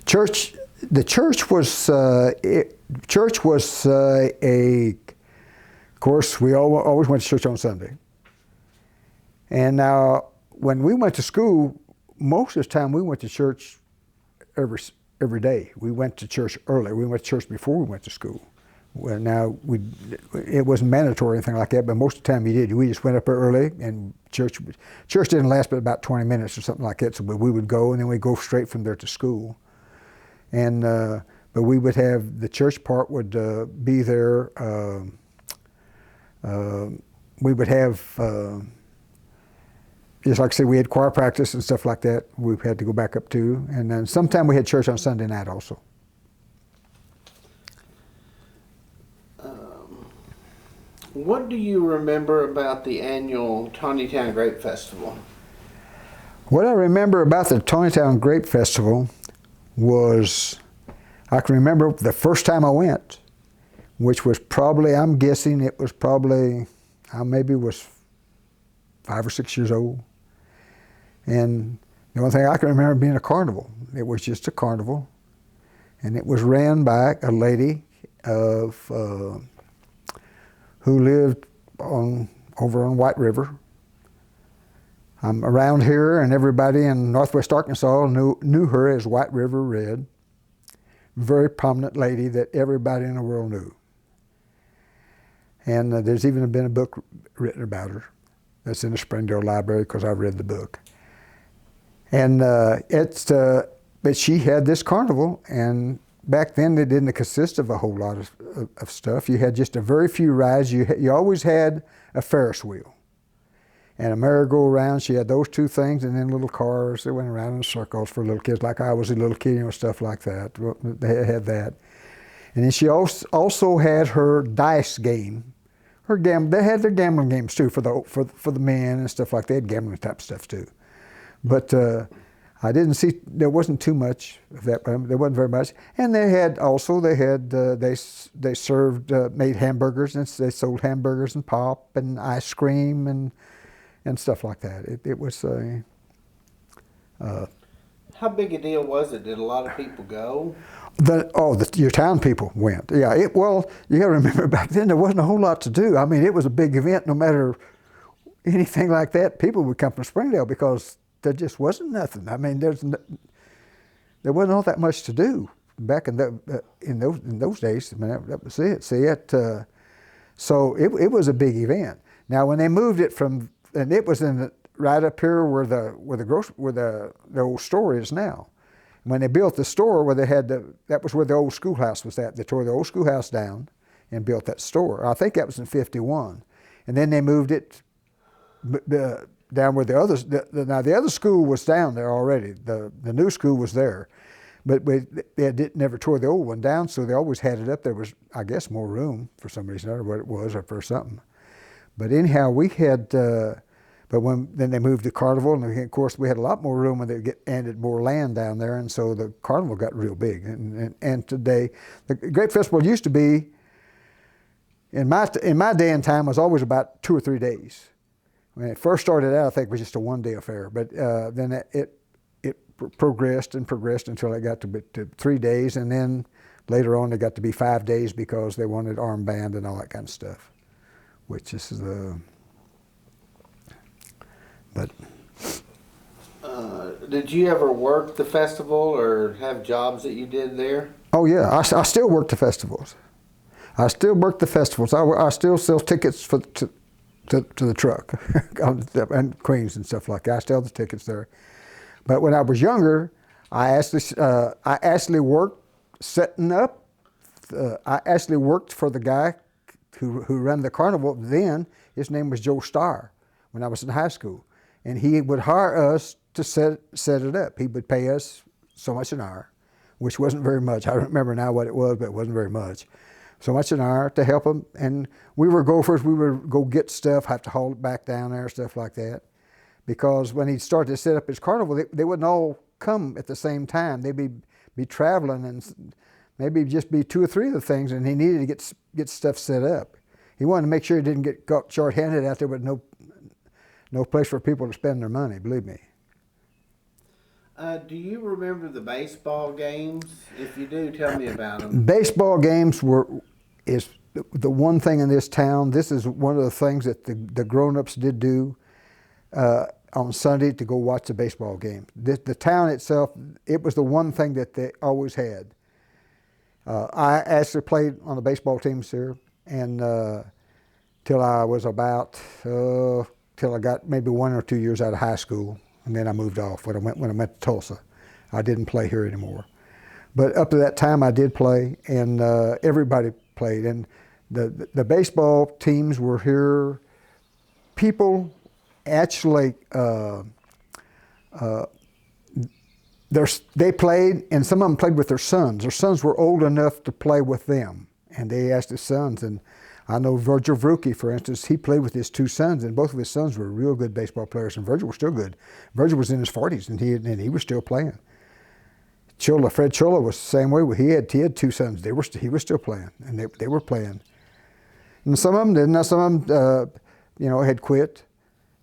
The church was of course, we always went to church on Sunday. And now, when we went to school, most of the time we went to church every day. We went to church early. We went to church before we went to school. Well, now it wasn't mandatory or anything like that, but most of the time you did. We just went up early, and church didn't last but about 20 minutes or something like that. So we would go, and then we'd go straight from there to school. And but we would have the church part would be there. We would have just like I said, we had choir practice and stuff like that. We had to go back up to, and then sometime we had church on Sunday night also. What do you remember about the annual Tontitown Grape Festival? What I remember about the Tontitown Grape Festival was, I can remember the first time I went, which was probably, I'm guessing it was probably, I maybe was 5 or 6 years old. And the only thing I can remember being a carnival. It was just a carnival. And it was ran by a lady of who lived over on White River. Around here, and everybody in Northwest Arkansas knew her as White River Red. Very prominent lady that everybody in the world knew. And there's even been a book written about her that's in the Springdale Library because I've read the book. And but she had this carnival, and back then it didn't consist of a whole lot of stuff. You had just a very few rides. You always had a Ferris wheel and a merry-go-round. She had those two things, and then little cars that went around in circles for little kids, like I was a little kid, stuff like that. They had that. And then she also had her dice game. They had their gambling games too for the men and stuff like that. They had gambling type stuff too. But I didn't see, there wasn't too much of that, there wasn't very much. And they served, made hamburgers, and they sold hamburgers and pop and ice cream and stuff like that. It was how big a deal was it? Did a lot of people go? Your town people went. Yeah, well, you got to remember back then there wasn't a whole lot to do. I mean, it was a big event no matter anything like that. People would come from Springdale because there just wasn't nothing. I mean, there wasn't all that much to do back in those days. I mean, that was it. So it was a big event. Now, when they moved it from, and it was right up here where the old store is now. When they built the store where that was where the old schoolhouse was at. They tore the old schoolhouse down and built that store. I think that was in -- and then they moved it down where the other school was down there already. The new school was there, but they never tore the old one down, so they always had it up. There was, I guess, more room for some reason, or what it was, or for something. But anyhow, we had. Then they moved the carnival, and of course we had a lot more room, and they added more land down there, and so the carnival got real big. And today, the Grape Festival used to be, in my day and time, was always about 2 or 3 days. When it first started out, I think it was just a one-day affair, but then it progressed and progressed until it got to 3 days, and then later on it got to be 5 days because they wanted armband and all that kind of stuff, which is the. But did you ever work the festival or have jobs that you did there? Oh yeah, I still work the festivals. I still sell tickets to the truck and Queens and stuff like that. I still have the tickets there. But when I was younger, I actually worked setting up. I actually worked for the guy who ran the carnival then. His name was Joe Starr when I was in high school. And he would hire us to set it up. He would pay us so much an hour, which wasn't very much. I don't remember now what it was, but it wasn't very much. So much an hour to help him. And we were gophers. We would go get stuff, have to haul it back down there, stuff like that. Because when he started to set up his carnival, they wouldn't all come at the same time. They'd be traveling, and maybe just be 2 or 3 of the things, and he needed to get stuff set up. He wanted to make sure he didn't get caught short-handed out there with no place for people to spend their money, believe me. Do you remember the baseball games? If you do, tell me about them. Baseball games is the one thing in this town. This is one of the things that the grown-ups did do on Sunday to go watch the baseball game. The town itself, it was the one thing that they always had. I actually played on the baseball teams here, and till I was about till I got maybe 1 or 2 years out of high school, and then I moved off when I went to Tulsa. I didn't play here anymore. But up to that time, I did play, and everybody played. And the baseball teams were here. People actually, they played, and some of them played with their sons. Their sons were old enough to play with them, and they asked his sons. And I know Virgil Vruki, for instance, he played with his 2 sons, and both of his sons were real good baseball players, and Virgil was still good. Virgil was in his 40s, and he was still playing. Fred Chola was the same way. He had 2 sons. He was still playing, and they were playing. And some of them didn't. Some of them, had quit.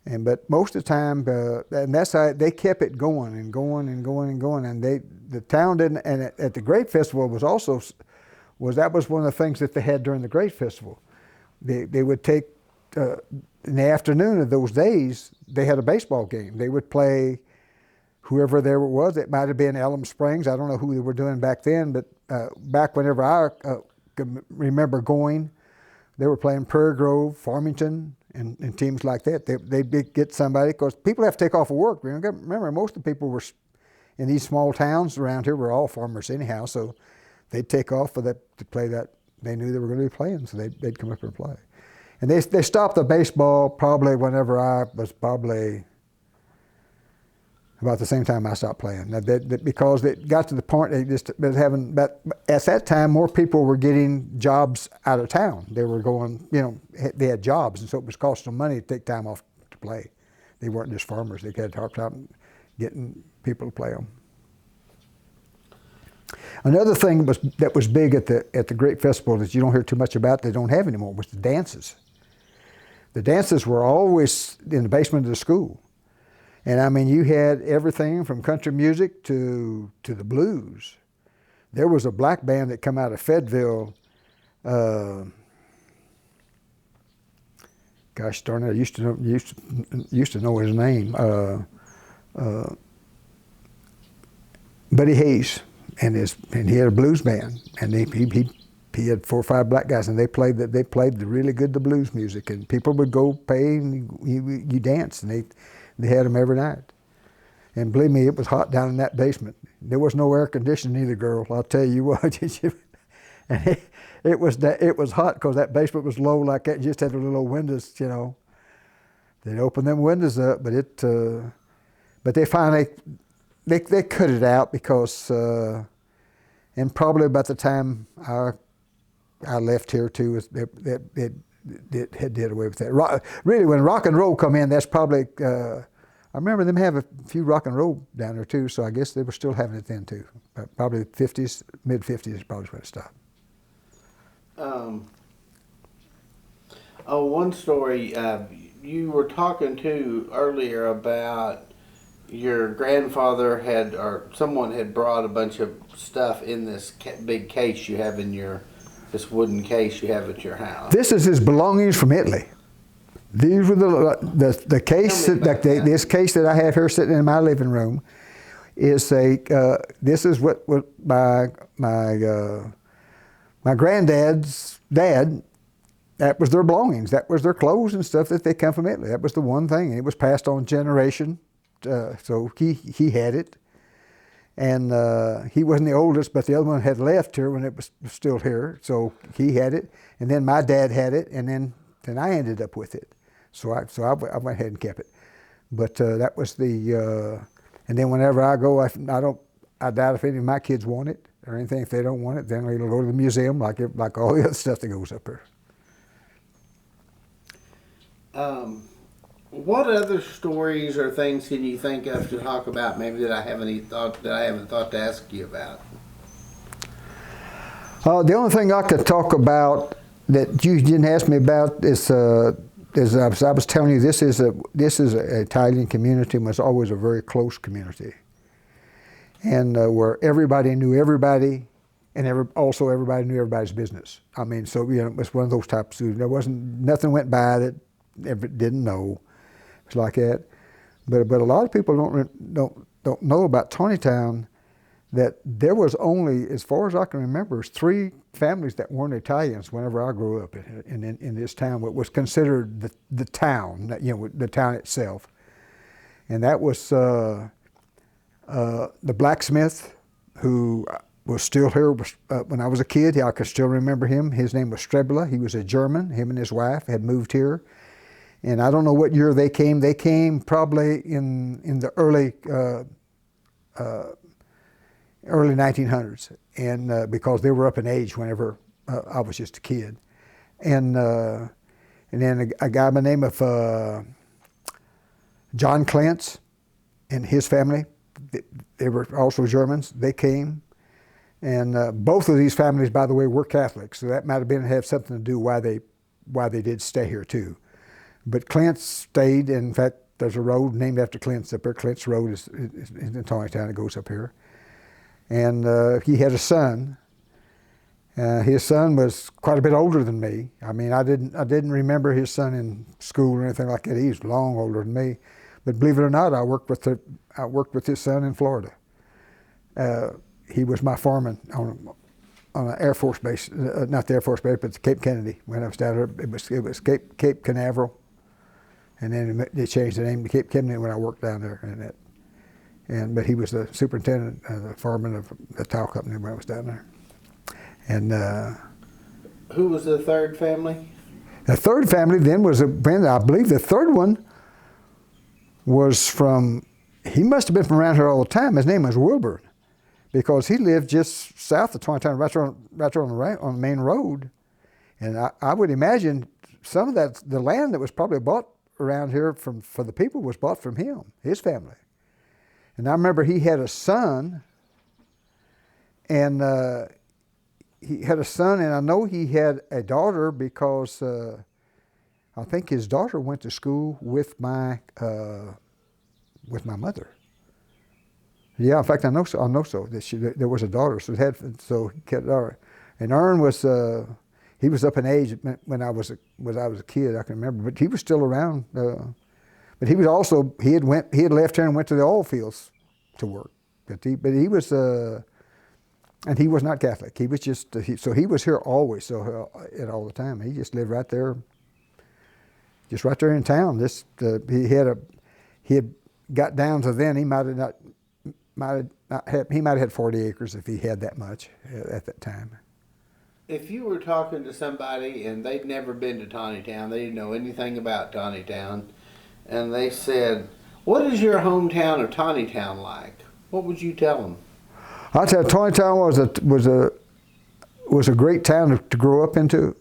But most of the time, and that's how they kept it going and going and going and going. And the town didn't. And at the Great Festival that was one of the things that they had during the Great Festival. They would take in the afternoon of those days. They had a baseball game. They would play. Whoever there was, it might have been Elm Springs. I don't know who they were doing back then, but back whenever I can remember going, they were playing Prairie Grove, Farmington, and teams like that. They'd get somebody, because people have to take off of work. Remember, most of the people were in these small towns around here were all farmers anyhow, so they'd take off for that to play that. They knew they were going to be playing, so they'd come up and play. And they stopped the baseball probably whenever I was probably about the same time I stopped playing. Because it got to the point they just was having, but at that time more people were getting jobs out of town. They were going, they had jobs, and so it was costing them money to take time off to play. They weren't just farmers. They had a hard time getting people to play them. Another thing that was big at the Great Festival that you don't hear too much about, they don't have anymore, was the dances. The dances were always in the basement of the school. And I mean, you had everything from country music to the blues. There was a black band that come out of Fayetteville. Gosh darn it, I used to know his name. Buddy Hayes, and he had a blues band, and he had 4 or 5 black guys, and they played the really good the blues music, and people would go pay and you dance, and they had them every night. And believe me, it was hot down in that basement. There was no air conditioning either, girl. I'll tell you what. And it was hot because that basement was low like that. You just had the little windows, They'd open them windows up, but they finally they cut it out because, and probably about the time I left here too, it had did away with that. Really, when rock and roll come in, that's probably. I remember them have a few rock and roll down there too, so I guess they were still having it then too. Probably '50s, mid '50s is probably when it stopped. One story you were talking to earlier about your grandfather or someone had brought a bunch of stuff in this big case you have this wooden case you have at your house. This is his belongings from Italy. These were the case this case that I have here sitting in my living room is this is what my granddad's dad. That was their belongings. That was their clothes and stuff that they come from Italy. That was the one thing. It was passed on generation, so he had it. And he wasn't the oldest, but the other one had left here when it was still here, so he had it. And then my dad had it, and then I ended up with it. So I went ahead and kept it. But that was the. And then whenever I go, I doubt if any of my kids want it or anything. If they don't want it, then it'll go to the museum like all the other stuff that goes up there. What other stories or things can you think of to talk about? Maybe that I haven't thought to ask you about. The only thing I could talk about that you didn't ask me about is as I was telling you, this is an Italian community, and was always a very close community, and where everybody knew everybody, and also everybody knew everybody's business. I mean, so it was one of those types. There wasn't nothing went by that didn't know. It's like that. But a lot of people don't know about Taneytown. that there was only, as far as I can remember, 3 families that weren't Italians whenever I grew up in this town. What was considered the town, the town itself. And that was the blacksmith who was still here when I was a kid. I can still remember him. His name was Strebele. He was a German. Him and his wife had moved here. And I don't know what year they came. They came probably in the early 1900s, and because they were up in age whenever I was just a kid. And then a guy by the name of John Klintz and his family, they were also Germans. They came. And both of these families, by the way, were Catholics, so that might have something to do why they did stay here too. But Klintz stayed. In fact, there's a road named after Klintz up there. Klintz Road is in Taneytown. It goes up here. And he had a son. His son was quite a bit older than me. I mean, I didn't remember his son in school or anything like that. He was long older than me. But believe it or not, I worked with his son in Florida. He was my foreman on an Air Force base, not the Air Force base, but Cape Kennedy. When I was down there, it was Cape Canaveral, and then they changed the name to Cape Kennedy when I worked down there. But he was the superintendent, the foreman of the tile company when I was down there. And who was the third family? The third family then was I believe the third one was from. He must have been from around here all the time. His name was Wilbur, because he lived just south of Tontitown, right on the main road. And I would imagine some of the land that was probably bought around here for the people was bought from him, his family. And I remember he had a son, and I know he had a daughter because I think his daughter went to school with my mother. Yeah, in fact, I know so that there was a daughter, so he had a daughter. And Ern was he was up in age when I was a kid. I can remember, but he was still around. But he had left here and went to the oil fields to work. But he was and he was not Catholic. He was just so he was here always, all the time. He just lived right there in town. He had got down to then. He might have had 40 acres if he had that much at that time. If you were talking to somebody and they'd never been to Taneytown, they didn't know anything about Taneytown, and they said, "What is your hometown of Taneytown like?" What would you tell them? I'll tell you, Tontitown was a great town to grow up into.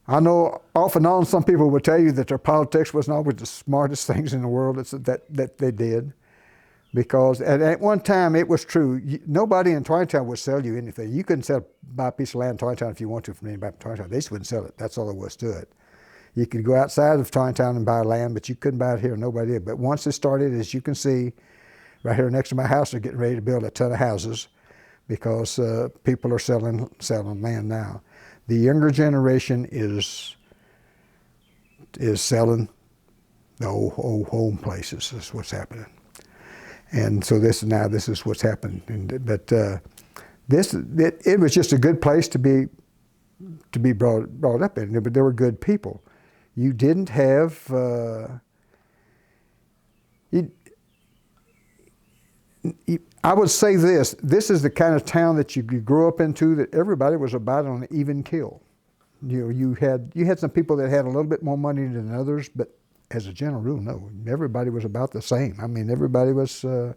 I know off and on some people would tell you that their politics wasn't always the smartest things in the world that they did. Because at one time it was true. Nobody in Tontitown would sell you anything. You couldn't buy a piece of land in Tontitown if you wanted to from anybody in Tontitown. They just wouldn't sell it. That's all there was to it. You could go outside of Tontitown and buy land, but you couldn't buy it here. Nobody did. But once it started, as you can see, right here next to my house, they're getting ready to build a ton of houses because people are selling land now. The younger generation is selling the old home places. That's what's happening. And so this is what's happened. But it was just a good place to be brought up in. But there were good people. You didn't have I would say this is the kind of town that you grew up into that everybody was about on an even keel. You had some people that had a little bit more money than others, but as a general rule, no. Everybody was about the same. I mean, everybody was, I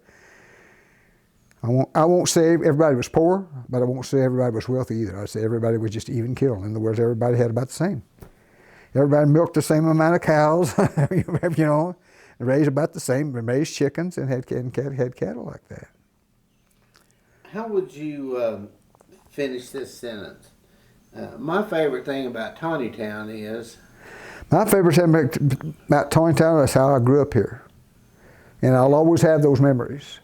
won't say everybody was poor, but I won't say everybody was wealthy either. I'd say everybody was just even keel. In other words, everybody had about the same. Everybody milked the same amount of cows, raised about the same, raised chickens and had cattle like that. How would you finish this sentence? My favorite thing about Taneytown is... My favorite thing about Tontitown is how I grew up here. And I'll always have those memories.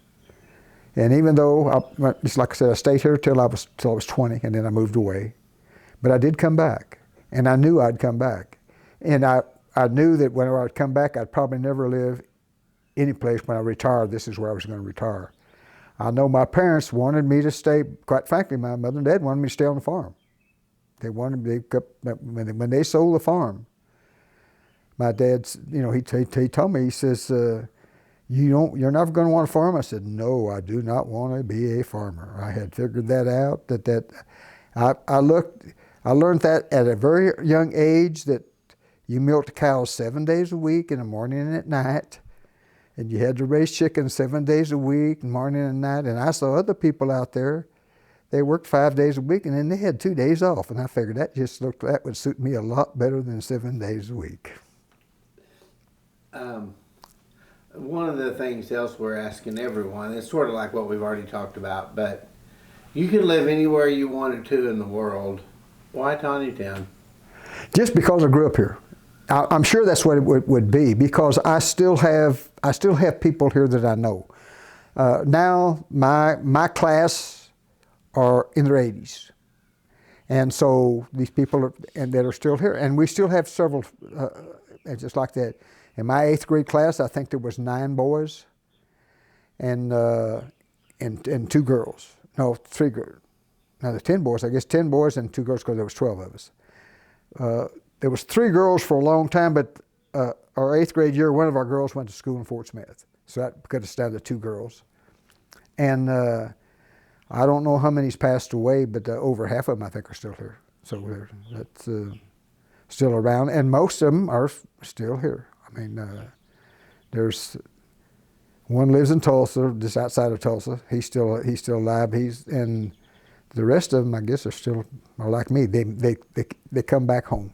And even though, just like I said, I stayed here till I was 20, and then I moved away. But I did come back, and I knew I'd come back. And I knew that whenever I'd come back, I'd probably never live any place when I retired, this is where I was going to retire. I know my parents wanted me to stay, quite frankly, my mother and dad wanted me to stay on the farm. They wanted me, when they sold the farm, my dad, he told me, he says, you're never going to want to farm? I said, no, I do not want to be a farmer. I had figured that out, I learned that at a very young age, that you milked cows 7 days a week, in the morning and at night, and you had to raise chickens 7 days a week, morning and night. And I saw other people out there, they worked 5 days a week, and then they had 2 days off. And I figured that would suit me a lot better than 7 days a week. One of the things else we're asking everyone, it's sort of like what we've already talked about, but you could live anywhere you wanted to in the world. Why Taneytown? Just because I grew up here. I'm sure that's what it would be, because I still have people here that I know. Now my class are in their 80s, and so these people that are still here, and we still have several, just like that. In my 8th grade class, I think there was 9 boys, and 2 girls. No, 3 girls. Now there's 10 boys. I guess 10 boys and 2 girls, because there was 12 of us. There was 3 girls for a long time, but our 8th grade year, one of our girls went to school in Fort Smith, so that cut us down to 2 girls. And I don't know how many's passed away, but over half of them, I think, are still here. So that's still around, and most of them are still here. I mean, there's one lives in Tulsa, just outside of Tulsa. He's still alive. And the rest of them, I guess, are like me. They come back home.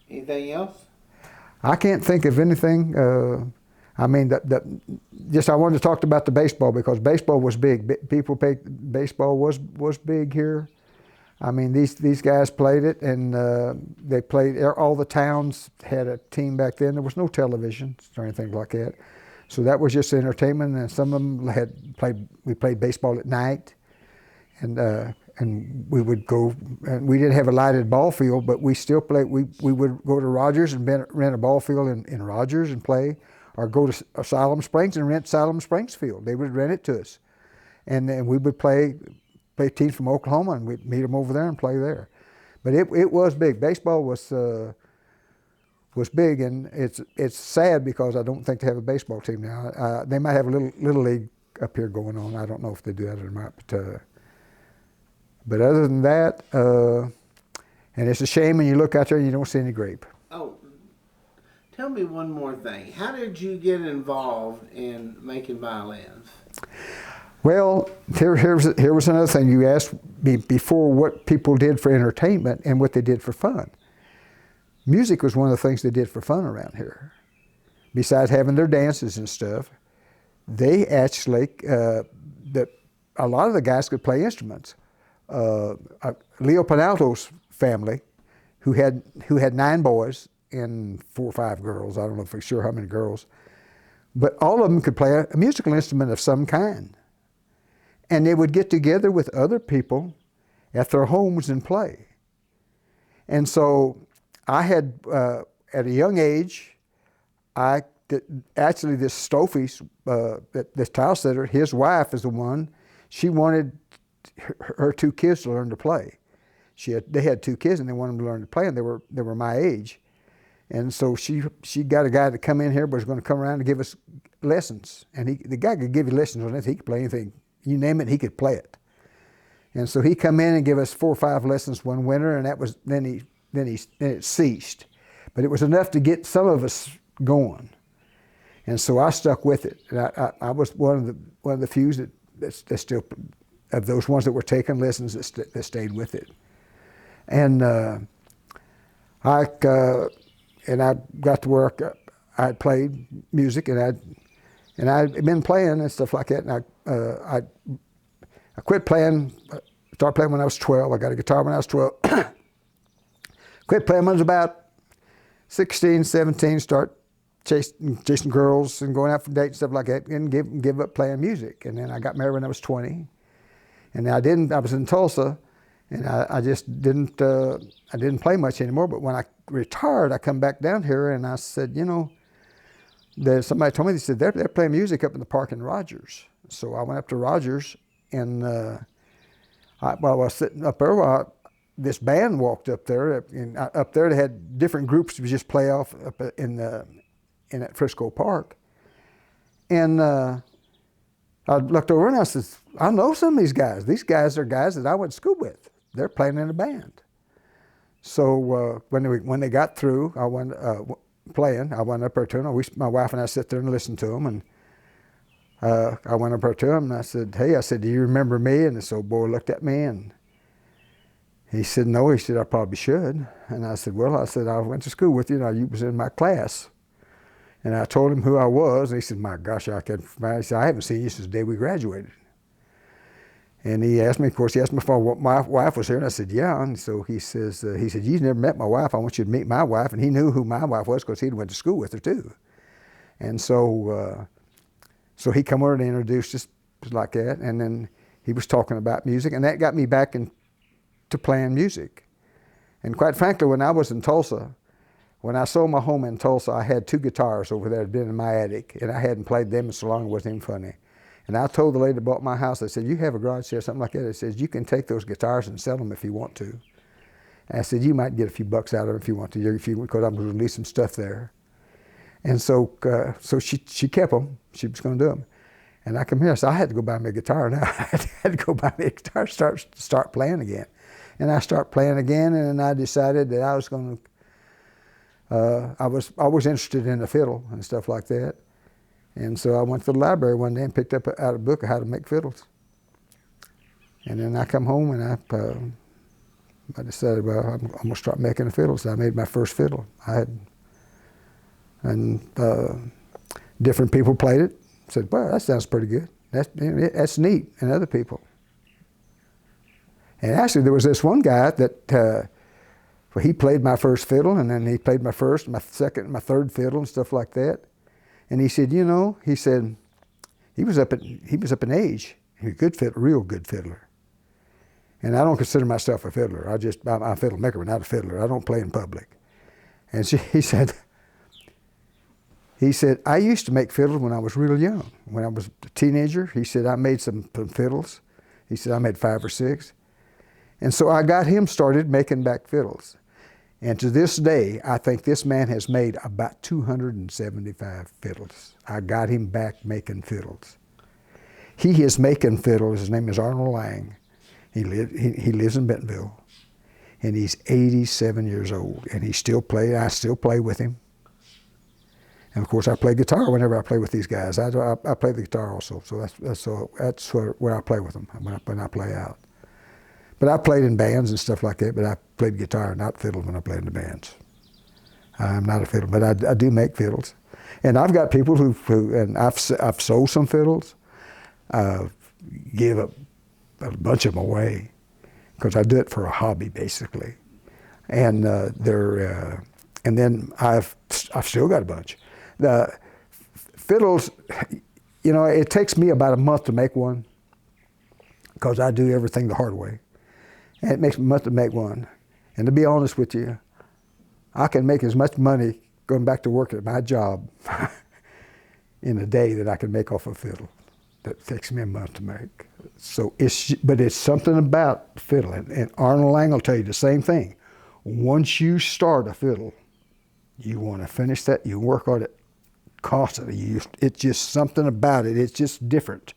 Anything else? I can't think of anything. I mean, I wanted to talk about the baseball, because baseball was big. Baseball was big here. I mean, these guys played it, and they played. All the towns had a team back then. There was no television or anything like that, so that was just entertainment. And some of them we played baseball at night, and we would go. And we didn't have a lighted ball field, but we still played. We would go to Rogers and rent a ball field in Rogers and play, or go to Siloam Springs and rent Siloam Springs field. They would rent it to us, and then we would play teams from Oklahoma, and we'd meet them over there and play there. But it was big. Baseball was big, and it's sad, because I don't think they have a baseball team now. They might have a little league up here going on. I don't know if they do that or not. But other than that, and it's a shame when you look out there and you don't see any grape. Oh, tell me one more thing. How did you get involved in making violins? Well, here was another thing. You asked me before what people did for entertainment and what they did for fun. Music was one of the things they did for fun around here. Besides having their dances and stuff, they actually, a lot of the guys could play instruments. Leo Penalto's family, who had 9 boys and 4 or 5 girls, I don't know for sure how many girls, but all of them could play a musical instrument of some kind. And they would get together with other people at their homes and play. And so I had, at a young age, actually this Stoffies, this tile setter, his wife is the one, she wanted her 2 kids to learn to play. They had 2 kids, and they wanted them to learn to play, and they were my age. And so she got a guy to come in here, but was going to come around and give us lessons. And the guy could give you lessons on anything. He could play anything. You name it, he could play it. And so he come in and give us 4 or 5 lessons one winter, and that was then it ceased. But it was enough to get some of us going. And so I stuck with it. And I was one of the few that still, of those ones that were taking lessons, that stayed with it. And I got to work. I had played music, and I'd been playing and stuff like that. And I quit playing. Started playing when I was 12. I got a guitar when I was 12. Quit playing when I was about 16, 17. Start chasing girls and going out for dates and stuff like that, and give up playing music. And then I got married when I was 20. And I was in Tulsa, and I just didn't play much anymore. But when I retired, I come back down here, and I said, somebody told me, they said, they're playing music up in the park in Rogers. So I went up to Rogers, and while I was sitting up there, this band walked up there. And up there, they had different groups to just play off up in that Frisco Park. And I looked over and I said, I know some of these guys. These guys are guys that I went to school with. They're playing in a band. So when they got through, I went playing. I went up there to them. My wife and I sat there and listened to them. And I went up there to him and I said, hey, do you remember me? And this old boy looked at me and he said, no. He said, I probably should. And I said, well, I went to school with you. You was in my class. And I told him who I was. And he said, my gosh, I said, I haven't seen you since the day we graduated. And he asked me, of course, if my wife was here. And I said, yeah. And so he said, you've never met my wife. I want you to meet my wife. And he knew who my wife was because he'd went to school with her too. And so he come over and introduced us like that. And then he was talking about music. And that got me back into playing music. And quite frankly, when I was in Tulsa, when I sold my home in Tulsa, I had 2 guitars over there that had been in my attic. And I hadn't played them in so long it wasn't even funny. And I told the lady that bought my house, I said, you have a garage sale, something like that. I said, you can take those guitars and sell them if you want to. And I said, you might get a few bucks out of them if you want to, because I'm going to release some stuff there. And so she kept them. She was going to do them. And I come here, so I had to go buy me a guitar now. I had to go buy me a guitar, start playing again. And I start playing again, and then I decided that I was going to, I was always interested in the fiddle and stuff like that. And so I went to the library one day and picked up out a book of how to make fiddles. And then I come home and I decided, well, I'm going to start making the fiddles. So I made my first fiddle. Different people played it. Said, well, that sounds pretty good. That's neat. And other people. And actually, there was this one guy that he played my first fiddle, and then he played my first, my second, my third fiddle and stuff like that. And he said, he said, he was up in age. He was a good fiddler, real good fiddler. And I don't consider myself a fiddler. I'm a fiddle maker, but not a fiddler. I don't play in public. And he said, I used to make fiddles when I was real young. When I was a teenager, he said, I made some fiddles. He said, I made 5 or 6. And so I got him started making back fiddles. And to this day, I think this man has made about 275 fiddles. I got him back making fiddles. He is making fiddles. His name is Arnold Lang. He lives in Bentonville. And he's 87 years old. And he still plays. I still play with him. And of course, I play guitar whenever I play with these guys. I play the guitar also. So that's where I play with them when I play out. But I played in bands and stuff like that, but I played guitar, not fiddle, when I played in the bands. I'm not a fiddle, but I do make fiddles. And I've got people and I've sold some fiddles. Give a bunch of them away, because I do it for a hobby, basically. And and then I've still got a bunch. The fiddles, it takes me about a month to make one, because I do everything the hard way. And it makes me a month to make one. And to be honest with you, I can make as much money going back to work at my job in a day that I can make off a fiddle. That takes me a month to make. So it's something about fiddling. And Arnold Lang will tell you the same thing. Once you start a fiddle, you want to finish that, you work on it constantly. It's just something about it. It's just different.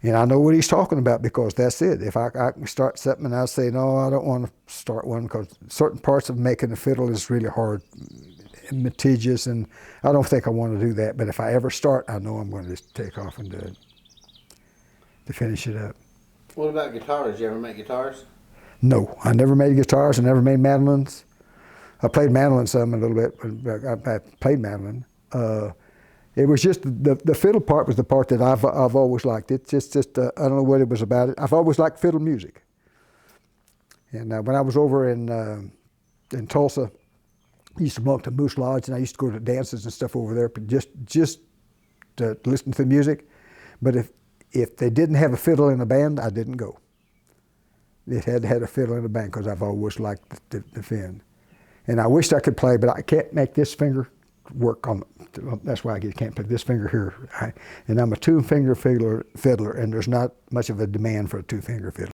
And I know what he's talking about, because that's it. If I can start something and I say, no, I don't want to start one, because certain parts of making a fiddle is really hard and litigious, and I don't think I want to do that. But if I ever start, I know I'm going to just take off and do it to finish it up. What about guitars? You ever make guitars? No, I never made guitars. I never made mandolins. I played mandolin some a little bit. I played mandolin. It was just the fiddle part was the part that I've always liked. It's just I don't know what it was about it. I've always liked fiddle music. And when I was over in Tulsa, I used to belong to Moose Lodge, and I used to go to dances and stuff over there, just to listen to the music. But if they didn't have a fiddle in the band, I didn't go. It had to have a fiddle in the band, because I've always liked the fin. And I wished I could play, but I can't make this finger work on. That's why I can't pick this finger here. And I'm a two-finger fiddler, and there's not much of a demand for a two-finger fiddle.